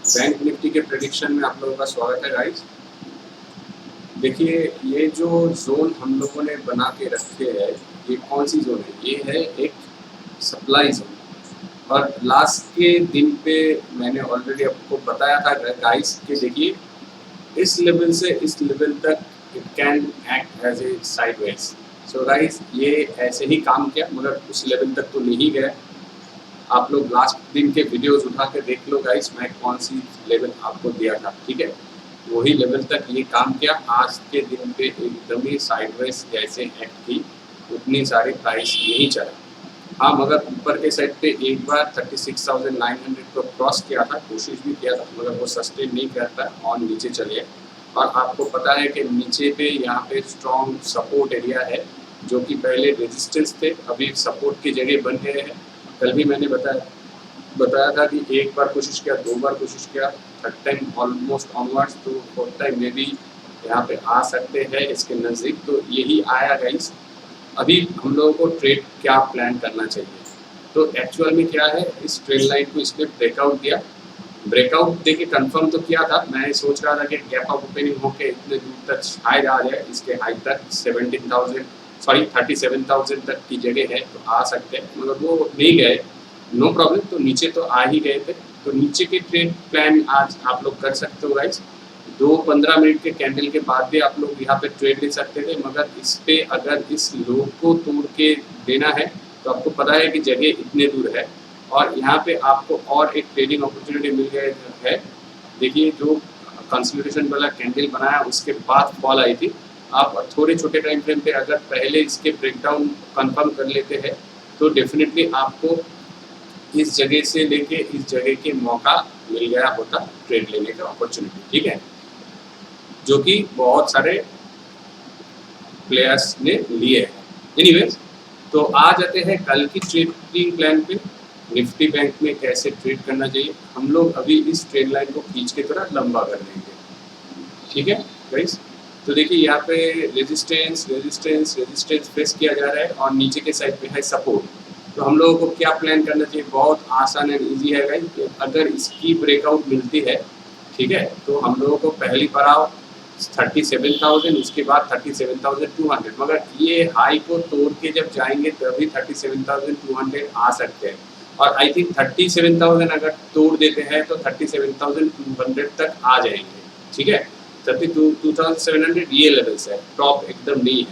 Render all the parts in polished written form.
Bank Nifty के prediction में आप लोगों का स्वागत है गाइस। देखिए, ये जो जोन हम लोगों ने बना के रखे है, ये कौन सी जोन है? ये है एक सप्लाई जोन। और लास्ट के दिन पे मैंने ऑलरेडी आपको बताया था गाइस कि देखिए, इस लेवल से इस लेवल तक it can act as a sideways. So guys, ये ऐसे ही काम किया मगर उस लेवल तक तो नहीं गया। आप लोग लास्ट दिन के वीडियोस उठा के देख लो गाइस, मैं कौन सी लेवल आपको दिया था, ठीक है? वही लेवल तक ये काम किया। आज के दिन पे एकदम ही साइडवेज जैसे एक्ट की, उतनी सारी प्राइस नहीं चला। हाँ, मगर ऊपर के साइड पे एक बार 36,900 को क्रॉस किया था, कोशिश भी किया था, मगर वो सस्टेन नहीं करता, और नीचे चले। और आपको पता है कि नीचे पे यहाँ पे स्ट्रॉन्ग सपोर्ट एरिया है, जो कि पहले रेजिस्टेंस थे, अभी सपोर्ट की जगह बन गए हैं। कल भी मैंने बताया था कि एक बार कोशिश किया, दो बार कोशिश किया, थर्ड टाइम ऑलमोस्ट ऑनवर्ड्स, तो फोर्थ टाइम में भी यहाँ पे आ सकते हैं इसके नज़दीक। तो यही आया गाइस। अभी हम लोगों को ट्रेड क्या प्लान करना चाहिए? तो एक्चुअल में क्या है, इस ट्रेड लाइन को इसने ब्रेकआउट दिया। ब्रेकआउट देके कंफर्म तो किया था। मैं सोच रहा था कि गैप अप ओपनिंग होके इतने दूर तक शायद आ जाए, इसके हाई तक 37,000 तक की जगह है, तो आ सकते हैं, मगर वो नहीं गए। नो प्रॉब्लम, तो नीचे तो आ ही गए थे। तो नीचे के ट्रेड प्लान आज आप लोग कर सकते हो गाइस। 2-15 मिनट के कैंडल के बाद भी आप लोग यहाँ पे ट्रेड ले सकते थे, मगर इस पे अगर इस लो को तोड़ के देना है तो आपको पता है कि जगह इतने दूर है, और यहाँ पे आपको और एक ट्रेडिंग अपॉर्चुनिटी मिल गया है। देखिए, जो कंसोलिडेशन वाला कैंडल बनाया उसके बाद फॉल आई थी। आप थोड़े छोटे टाइम फ्रेम पे अगर पहले इसके ब्रेकडाउन कंफर्म कर लेते हैं तो डेफिनेटली आपको इस जगह से लेके इस जगह के मौका मिल गया होता ट्रेड लेने का अपॉर्चुनिटी, ठीक है, जो कि बहुत सारे प्लेयर्स ने लिए हैं। एनीवेज, तो आ जाते हैं कल की ट्रेडिंग प्लान पे। निफ्टी बैंक में कैसे ट्रेड करना चाहिए, हम लोग अभी इस ट्रेड लाइन को खींच के थोड़ा लंबा कर देंगे, ठीक है गाइस? तो देखिए, यहाँ पे रेजिस्टेंस रेजिस्टेंस रेजिस्टेंस फेस किया जा रहा है, और नीचे के साइड पे है सपोर्ट। तो हम लोगों को क्या प्लान करना चाहिए? बहुत आसान एंड ईजी है गाइस। अगर इसकी ब्रेकआउट मिलती है, ठीक है, तो हम लोगों को पहली पड़ाव 37,000, उसके बाद 37,200, मगर ये हाई को तोड़ के जब जाएंगे तभी 37,200 आ सकते हैं। और आई थिंक 37,000 अगर तोड़ देते हैं तो 37,200 तक आ जाएंगे, ठीक है? 32,700 ये लेवल्स है, टॉप एकदम नहीं है।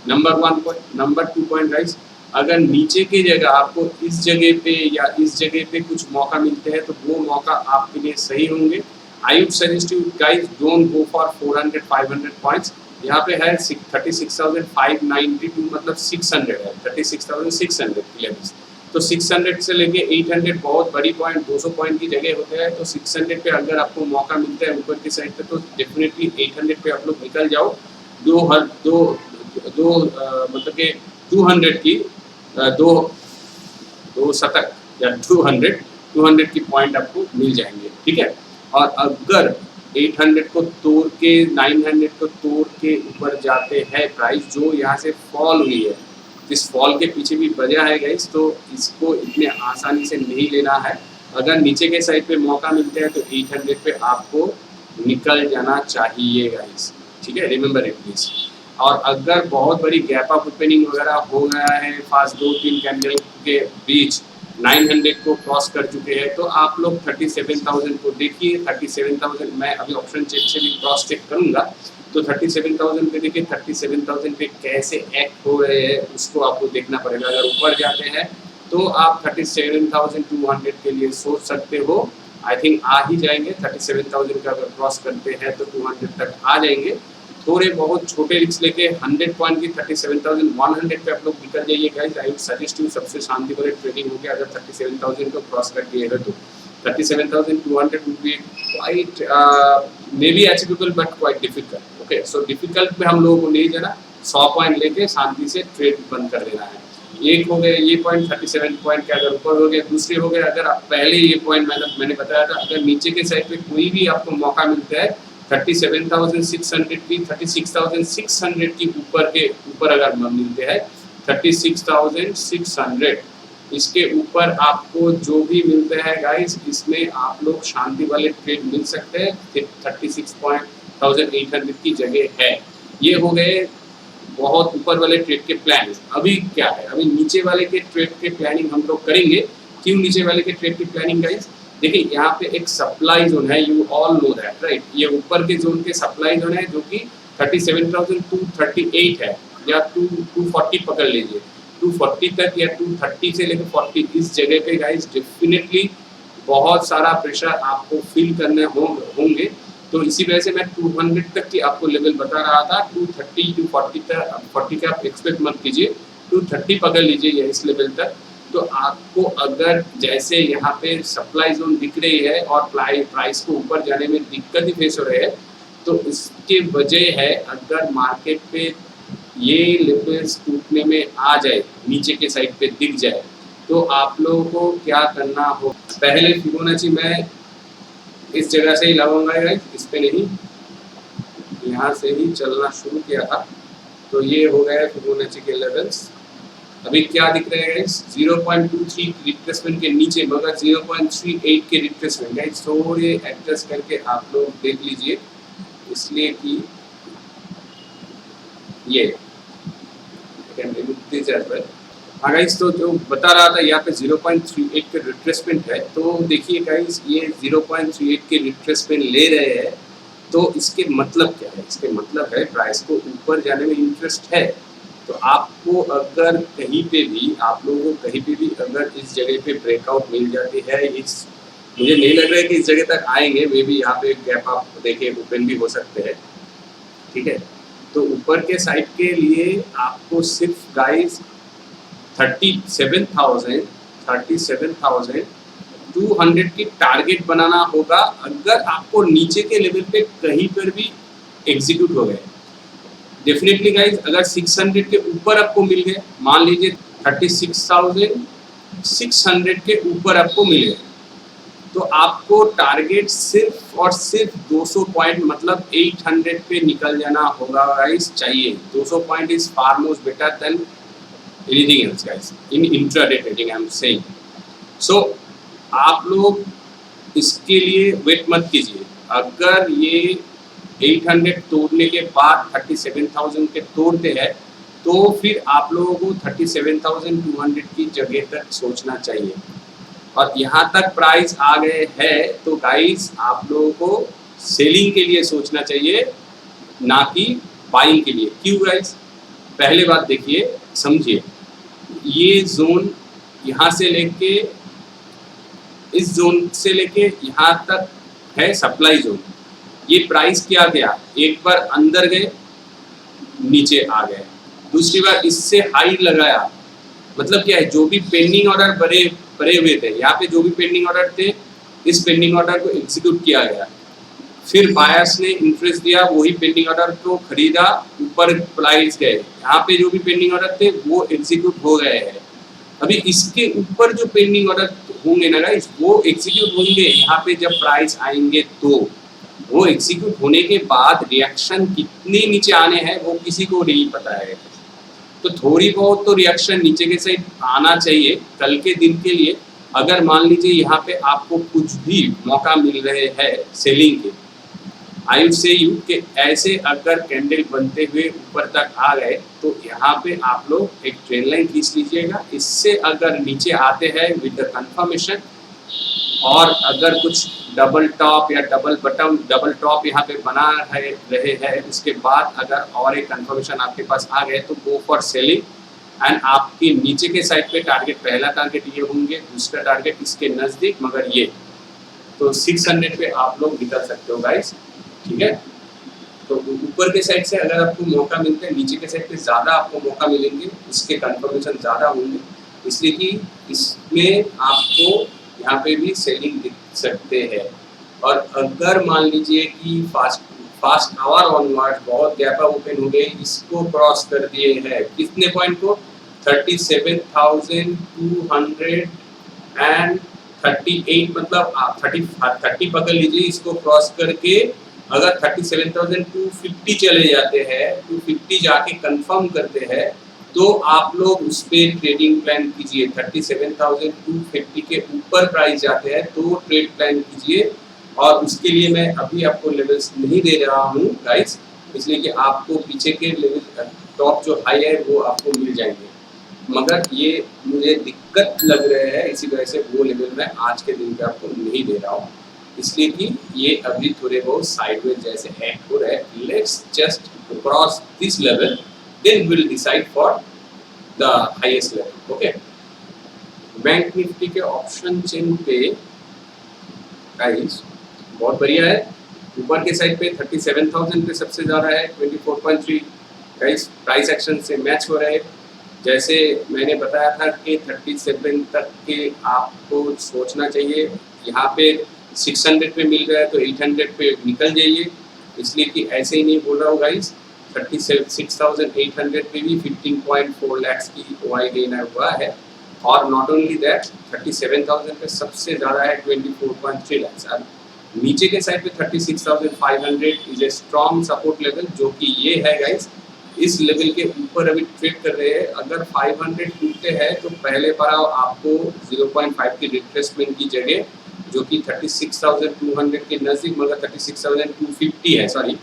Number 1 point. Number 2 point guys, अगर नीचे की जगह आपको इस जगह पे या इस जगह पे कुछ मौका मिलते हैं तो वो मौका आपके लिए सही होंगे। I would suggest you guys, don't go for 400-500 points. यहाँ पे है 36,592, मतलब 600 है, 36,600 की लेवल्स। तो 600 से लेके 800 बहुत बड़ी पॉइंट, 200 पॉइंट की जगह होते हैं। तो 600 पे अगर आपको मौका मिलता है ऊपर की साइड पे, तो डेफिनेटली 800 पे आप लोग निकल जाओ। मतलब कि 200 की दो शतक या 200 की पॉइंट आपको मिल जाएंगे, ठीक है? और अगर 800 को तोड़ के 900 को तोड़ के ऊपर जाते हैं प्राइस, जो यहाँ से फॉल हुई है, इस फॉल के पीछे भी वजह है गाइस, तो इसको इतने आसानी से नहीं लेना है। अगर नीचे के साइड पे मौका मिलते हैं तो 800 पे आपको निकल जाना चाहिए गाइस, ठीक है? Remember it please. और अगर बहुत बड़ी गैप अप ओपनिंग वगैरह हो गया है, फास्ट 2-3 कैंडल के बीच 900 को क्रॉस कर चुके हैं, तो आप लोग 37,000 को देखिए। 37,000 मैं अभी ऑप्शन चेक से भी क्रॉस चेक करूंगा, तो 37,000 पे देखिए, 37,000 पे कैसे एक्ट हो रहे हैं उसको आपको देखना पड़ेगा। अगर ऊपर जाते हैं तो आप 37,200 के लिए सोच सकते हो। आई थिंक आ ही जाएंगे। 37,000 का अगर क्रॉस करते हैं तो 200 तक आ जाएंगे। थोड़े बहुत छोटे रिस्क लेके 100 पॉइंट की 37,100 पे आप लोग निकल जाइए guys. I would suggest you, सबसे शांति वाले ट्रेडिंग हो गया अगर 37,000 को क्रॉस कर दिए है तो 37,200 would be quite maybe achievable but quite difficult. Okay, so difficult पे हम लोगों को नहीं जाना, 100 पॉइंट लेके शांति से ट्रेड बंद कर देना है। एक हो गया ये पॉइंट, 37 पॉइंट के अगर ऊपर हो गया। दूसरे हो गए, अगर आप पहले ये पॉइंट मैंने बताया था, अगर नीचे के साइड पे कोई भी आपको मौका मिलता है 37,600 की, 36,600 की ऊपर अगर मिलते हैं 36,600, इसके ऊपर आपको जो भी मिलता है गाइस, इसमें आप लोग शांति वाले ट्रेड मिल सकते हैं। 36,800 की जगह है। ये हो गए बहुत ऊपर वाले ट्रेड के प्लान। अभी क्या है, अभी नीचे वाले के ट्रेड के प्लानिंग हम लोग करेंगे। क्यों नीचे वाले के ट्रेड की प्लानिंग गाइस? देखिए यहाँ पे एक सप्लाई जोन है, you all know that right. ये ऊपर के जोन के सप्लाई जोन है जो कि 37,238 है, या 240 पकड़ लीजिए, 240 तक या 230 से लेकर 40 इस जगह पे गाइस डेफिनेटली बहुत सारा प्रेशर आपको फील करने होंगे। तो इसी वजह से मैं 200 तक की आपको लेवल बता रहा था। 230 टू 40 तक, 40 का आप एक्सपेक्ट मत कीजिए, 230 पकड़ लीजिए इस लेवल तक। तो आपको अगर जैसे यहाँ पे सप्लाई जोन दिख रही है और प्राइस को ऊपर जाने में दिक्कत ही फेस हो रही है, तो इसके वजह है अगर मार्केट पे ये लेवल्स टूटने में आ जाए, नीचे के साइड पे दिख जाए, तो आप लोगों को क्या करना हो। पहले फिबोनाची मैं इस जगह से ही लगाऊंगा गाइस, इस पे नहीं, यहाँ से ही चलना शुरू किया था। तो ये हो गया फिबोनाची के लेवल्स। अभी क्या दिख रहे हैं गाइस, 0.23 रिट्रेसमेंट के नीचे, मगर 0.38 के रिट्रेसमेंट गाइस थोड़े एडजस्ट करके आप लोग देख लीजिए, इसलिए कि ये हाँ गाइस, तो जो बता रहा था यहाँ पे 0.38 के रिट्रेसमेंट है। तो देखिए गाइस, ये 0.38 के रिट्रेसमेंट ले रहे हैं, तो इसके मतलब क्या है? इसके मतलब है प्राइस को ऊपर जाने में इंटरेस्ट है। तो आपको अगर कहीं पे भी, आप लोगों को कहीं पे भी अगर इस जगह पे ब्रेकआउट मिल जाती है, इस मुझे नहीं लग रहा है कि इस जगह तक आएंगे, मे बी यहाँ पे गैप आप देखिए ओपन भी हो सकते हैं, ठीक है। तो ऊपर के साइड के लिए आपको सिर्फ गाइस 37,200 की टारगेट बनाना होगा, अगर आपको नीचे के लेवल पे कहीं पर भी एग्जीक्यूट हो गए। डेफिनेटली गाइज, अगर 600 के ऊपर आपको मिल गए, मान लीजिए 36,600 के ऊपर आपको मिल गए, तो आपको टारगेट सिर्फ और सिर्फ 200 पॉइंट मतलब 800 पे निकल जाना होगा गाइस चाहिए। 200 point is far most better than anything else guys in intraday trading, I am saying. सो आप लोग इसके लिए वेट मत कीजिए। अगर ये 800 तोड़ने के बाद 37,000 के तोड़ते हैं, तो फिर आप लोगों को 37,200 की जगह तक सोचना चाहिए। और यहाँ तक प्राइस आ गए हैं, तो गाइस आप लोगों को सेलिंग के लिए सोचना चाहिए, ना कि बाइंग के लिए। क्यों गाइस? पहले बात देखिए, समझिए, ये जोन यहाँ से लेके, इस जोन से लेके यहाँ तक है सप्लाई जोन। ये प्राइस क्या गया, एक बार अंदर गए, नीचे आ गए, दूसरी बार इससे हाई लगाया, मतलब क्या है, जो भी पेंडिंग ऑर्डर पड़े हुए थे, यहाँ पे जो भी पेंडिंग ऑर्डर थे, इस पेंडिंग ऑर्डर को एग्जीक्यूट किया गया। फिर बायर्स ने इंटरेस्ट दिया, वही पेंडिंग ऑर्डर को खरीदा, ऊपर प्राइस गए, यहाँ पे जो भी पेंडिंग ऑर्डर थे वो एग्जीक्यूट हो गए हैं। अभी इसके ऊपर जो पेंडिंग ऑर्डर होंगे ना गाइस, वो एग्जीक्यूट होंगे यहाँ पे जब प्राइस आएंगे। तो वो एग्जीक्यूट होने के बाद रिएक्शन कितने नीचे आने हैं वो किसी को नहीं पता है। तो थोड़ी बहुत तो रिएक्शन नीचे के साइड आना चाहिए कल के दिन के लिए। अगर मान लीजिए यहाँ पे आपको कुछ भी मौका मिल रहे हैं सेलिंग के, आई वुड से यू कि ऐसे अगर कैंडल बनते हुए ऊपर तक आ गए, तो यहाँ पे आप लोग एक ट्रेंड लाइन खींच लीजिएगा। इससे अगर नीचे आते हैं विद द कंफर्मेशन, और अगर कुछ डबल टॉप या डबल टॉप यहाँ पे बना रहे हैं, उसके बाद अगर और एक कंफर्मेशन आपके पास आ गए, तो गो फॉर सेलिंग। एंड आपकी नीचे के साइड पे टारगेट, पहला टारगेट ये होंगे, दूसरा टारगेट इसके नज़दीक, मगर ये तो 600 पे आप लोग निकल सकते हो गाइस, ठीक है। तो ऊपर के साइड से अगर आपको मौका मिलता है, नीचे के साइड पे ज़्यादा आपको मौका मिलेंगे, इसके कंफर्मेशन ज़्यादा होंगे, इसलिए कि इसमें आपको यहाँ पे भी सेलिंग दिख सकते हैं। और अगर मान लीजिए कि फास्ट आवर ऑनवर्ड बहुत गैप ओपन हो गई, इसको क्रॉस कर दिए हैं, कितने पॉइंट को, 37,238 मतलब 30 पकड़ लीजिए, इसको क्रॉस करके अगर 37,250 चले जाते हैं, 250 जाके कंफर्म करते हैं, तो आप लोग उस पर ट्रेडिंग प्लान कीजिए। 37,250 के ऊपर प्राइस जाते हैं तो ट्रेड प्लान कीजिए, और उसके लिए मैं अभी आपको लेवल्स नहीं दे रहा हूँ गाइस, इसलिए कि आपको पीछे के लेवल टॉप जो हाई है वो आपको मिल जाएंगे, मगर ये मुझे दिक्कत लग रहे हैं, इसी वजह से वो लेवल मैं आज के दिन पे आपको नहीं दे रहा हूँ, इसलिए कि ये अभी थोड़े बहुत साइडवेज जैसे एक्ट हो रहे हैं। Let's just cross this level, then will decide for the highest level. Okay, bank Nifty के ऑप्शन चेन पे गाइस बहुत बढ़िया है, ऊपर के साइड पे 37,000 पे सबसे ज़्यादा है 24.3 गाइस, प्राइस एक्शन से मैच हो रहे हैं। जैसे मैंने बताया था कि 37 तक के आपको सोचना चाहिए, यहाँ पे 600 पे मिल रहा है तो 800 पे निकल जाइए, इसलिए कि ऐसे ही नहीं बोल रहा हूँ गाइस। 36,800 पे भी 15.4 लाख की OI गेन हुआ है, और नॉट ओनली दैट 37,000 पे सबसे ज़्यादा है 24.3 लाख। नीचे के साइड पे 36,500 is a strong support level, जो कि ये है गाइस, इस लेवल के ऊपर अभी ट्रेड कर रहे हैं। अगर 500 टूटते हैं तो पहले पड़ाव आपको 0.5 की रिट्रेसमेंट की जगह, जो कि 36,200 के नज़दीक, मगर 36,250 है, सॉरी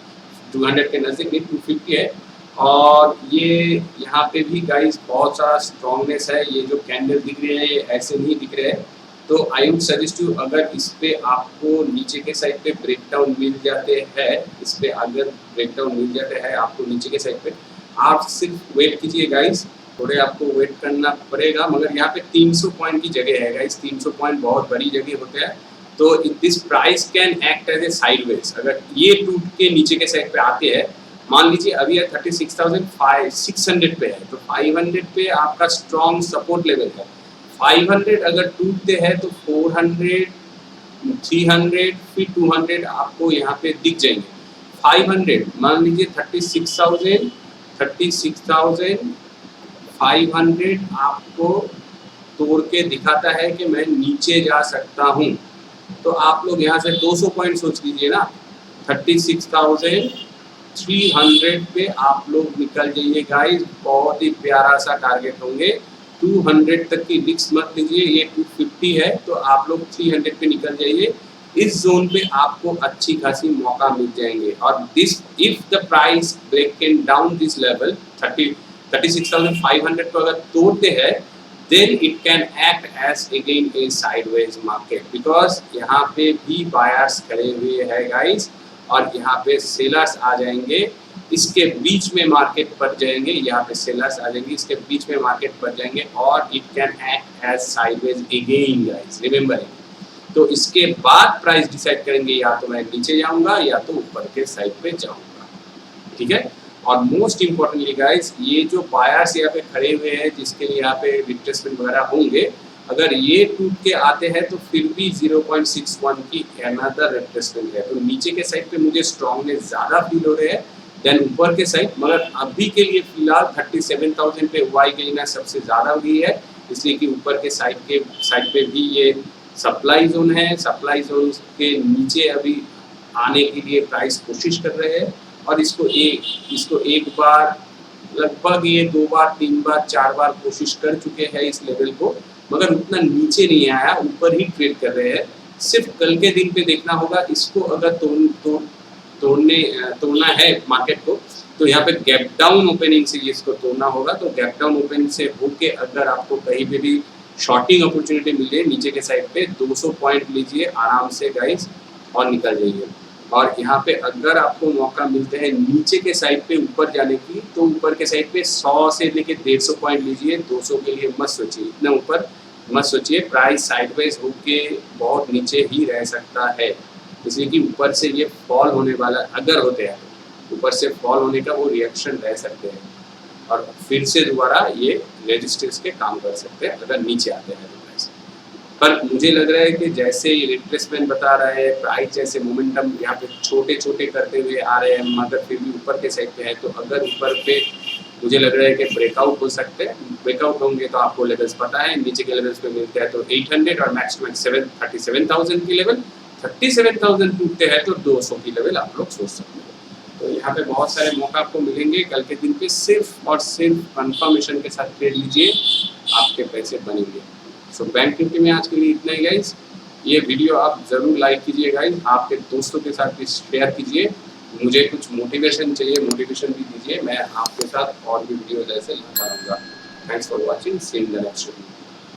200 के नज़दीक नहीं, 250 है। और ये यहाँ पे भी गाइस बहुत सारा स्ट्रॉन्गनेस है, ये जो कैंडल दिख रहे हैं ये ऐसे नहीं दिख रहे हैं, तो आई वुड सजेस्ट यू, अगर इस पे आपको नीचे के साइड पे ब्रेकडाउन मिल जाते हैं, इस पे अगर ब्रेकडाउन मिल जाते हैं आपको नीचे के साइड पे, आप सिर्फ वेट कीजिए गाइस, थोड़े आपको वेट करना पड़ेगा, मगर यहाँ पे 300 पॉइंट की जगह है गाइस, 300 पॉइंट बहुत बड़ी जगह होते हैं, तो this price can act as a sideways. अगर ये टूट के नीचे के साइड पे आते हैं, मान लीजिए अभी 36,600 पे है, तो 500 पे आपका स्ट्रॉन्ग सपोर्ट लेवल है। 500 अगर टूटते हैं तो 400, 300 फिर 200 आपको यहाँ पे दिख जाएंगे। 500 मान लीजिए 36,500 आपको तोड़ के दिखाता है कि मैं नीचे जा सकता हूँ, तो आप लोग यहाँ से 200 पॉइंट सोच लीजिए ना, 36,300 पे आप लोग निकल जाइए गाइस, बहुत ही प्यारा सा टारगेट होंगे। 200 तक की रिस्क मत लीजिए, ये 250 है, तो आप लोग 300 पे निकल जाइए, इस जोन पे आपको अच्छी खासी मौका मिल जाएंगे। और this if the price break down this level 36,500 को अगर तोड़ते हैं, then it can act as again a sideways market, because यहाँ पे भी बायर्स खड़े हुए हैं गाइस, और यहाँ पे सेलर्स आ जाएंगे, इसके बीच में मार्केट पड़ जाएंगे, यहाँ पे सेलर्स आ जाएंगे, इसके बीच में मार्केट पड़ जाएंगे, और it can act as sideways again guys, remember it. तो इसके बाद प्राइस डिसाइड करेंगे, या तो मैं नीचे जाऊंगा या तो ऊपर के साइड पे जाऊंगा, ठीक है। और मोस्ट इम्पोर्टेंटली गाइस, ये जो बायर्स यहाँ पे खड़े हुए हैं, जिसके लिए यहाँ पे रिट्रेसमेंट वगैरह होंगे, अगर ये टूट के आते हैं तो फिर भी 0.61 की अनदर रिट्रेसमेंट है, तो नीचे के साइड पे मुझे स्ट्रॉन्गनेस ज़्यादा फील हो रहे हैं देन ऊपर के साइड, मगर अभी के लिए फिलहाल 37,000 पे वाई गेन सबसे ज़्यादा हुई है, इसलिए कि ऊपर के साइड पे भी ये सप्लाई जोन है, सप्लाई जोन के नीचे अभी आने के लिए प्राइस कोशिश कर रहे हैं, और इसको एक बार, लगभग ये 2 बार 3 बार 4 बार कोशिश कर चुके हैं इस लेवल को, मगर उतना नीचे नहीं आया, ऊपर ही ट्रेड कर रहे हैं। सिर्फ कल के दिन पे देखना होगा, इसको अगर तोड़ना है मार्केट को, तो यहाँ पे गैप डाउन ओपनिंग से इसको तोड़ना होगा, तो गैप डाउन ओपनिंग से होके अगर आपको कहीं पे भी शॉर्टिंग अपॉर्चुनिटी मिले नीचे के साइड पे, 200 पॉइंट लीजिए आराम से गाइस और निकल जाइए। और यहाँ पे अगर आपको मौका मिलते हैं नीचे के साइड पे ऊपर जाने की, तो ऊपर के साइड पे 100 से लेके 150 पॉइंट लीजिए, 200 के लिए मत सोचिए, इतना ऊपर मत सोचिए, प्राइस साइडवेज होके बहुत नीचे ही रह सकता है, इसलिए कि ऊपर से ये फॉल होने वाला, अगर होते हैं ऊपर से फॉल होने का वो रिएक्शन रह सकते हैं, और फिर से दोबारा ये रेजिस्टेंस के काम कर सकते हैं अगर नीचे आते हैं। पर मुझे लग रहा है कि जैसे ये रिट्रेसमेंट बता रहे हैं, प्राइस जैसे मोमेंटम यहाँ पे छोटे छोटे करते हुए आ रहे हैं, मगर फिर भी ऊपर के साइड पे है, तो अगर ऊपर पे मुझे लग रहा है कि ब्रेकआउट हो सकते हैं, ब्रेकआउट होंगे तो आपको लेवल्स पता है, नीचे के लेवल्स पे मिलते हैं तो 800 और मैक्सिमम 37,000 की लेवल, 37,000 टूटते हैं तो 200 की लेवल आप लोग सोच सकते हैं। तो यहाँ पे बहुत सारे मौका आपको मिलेंगे कल के दिन पे, सिर्फ और सिर्फ कंफर्मेशन के साथ ट्रेड लीजिए, आपके पैसे बनेंगे। सो बैंक निफ्टी में आज के लिए इतना ही गाइज। ये वीडियो आप ज़रूर लाइक कीजिए गाइज, आपके दोस्तों के साथ भी शेयर कीजिए। मुझे कुछ मोटिवेशन चाहिए, मोटिवेशन भी दीजिए, मैं आपके साथ और भी वीडियो जैसे लाता रहूँगा। Thanks for watching, see you in the next video.